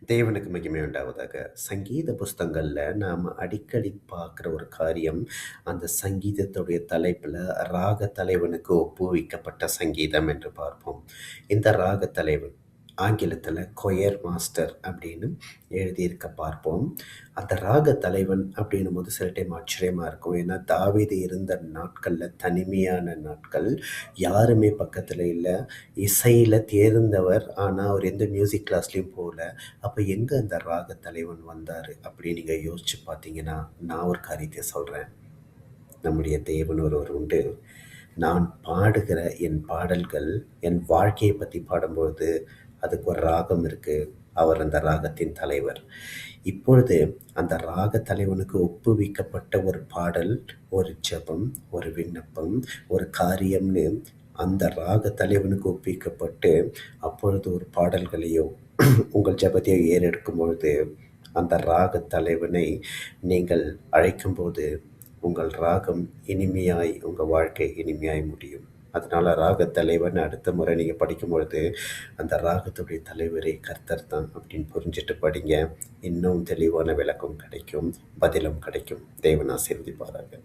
தேவனுக்கு மகிமை உண்டாவதாக. சங்கீத புஸ்தகங்கள்ல நாம அடிக்கடி பார்க்குற ஒரு காரியம், அந்த சங்கீதத்துடைய தலைப்புல ராக தலைவனுக்கு ஒப்புவிக்கப்பட்ட சங்கீதம் என்று பார்ப்போம். இந்த ராக தலைவன் ஆங்கிலத்துல கொயர் மாஸ்டர் அப்படின்னு எழுதியிருக்க பார்ப்போம். அந்த ராக தலைவன் அப்படின்னும்போது சில டைம் ஆச்சரியமா இருக்கும். ஏன்னா தாவீது இருந்த நாட்கள்ல தனிமையான நாட்கள். யாருமே பக்கத்துல இல்ல. இசையில தேர்ந்தவர். ஆனா அவர் எந்த மியூசிக் கிளாஸ்லயும் போல. அப்ப எங்க அந்த ராக தலைவன் வந்தாரு அப்படின்னு நீங்க யோசிச்சு பார்த்தீங்கன்னா, நான் ஒரு காரியத்தை சொல்றேன். நம்முடைய தேவன் ஒருவர் உண்டு. நான் பாடுகிற என் பாடல்கள், என் வாழ்க்கையை பத்தி பாடும்பொழுது, அதுக்கு ஒரு ராகம் இருக்கு. அவர் அந்த ராகத்தின் தலைவர். இப்பொழுது அந்த ராக தலைவனுக்கு ஒப்புவிக்கப்பட்ட ஒரு பாடல், ஒரு ஜெபம், ஒரு விண்ணப்பம், ஒரு காரியம்னு அந்த ராக தலைவனுக்கு ஒப்புவிக்கப்பட்டு, அப்பொழுது ஒரு பாடல்களையோ உங்கள் ஜெபத்தையோ ஏறெடுக்கும் பொழுது, அந்த ராக தலைவனை நீங்கள் அழைக்கும்போது, உங்கள் ராகம் இனிமையாய், உங்கள் வாழ்க்கை இனிமையாய் முடியும். அதனால ராகத் தலைவன் அடுத்த முறை நீங்க படிக்கும்பொழுது, அந்த ராகத்துடைய தலைவரே கர்த்தர் தான் அப்படின்னு புரிஞ்சுட்டு படிங்க. இன்னும் தெளிவான விளக்கம் கிடைக்கும், பதிலும் கிடைக்கும். தேவன் ஆசீர்வதிப்பாராக.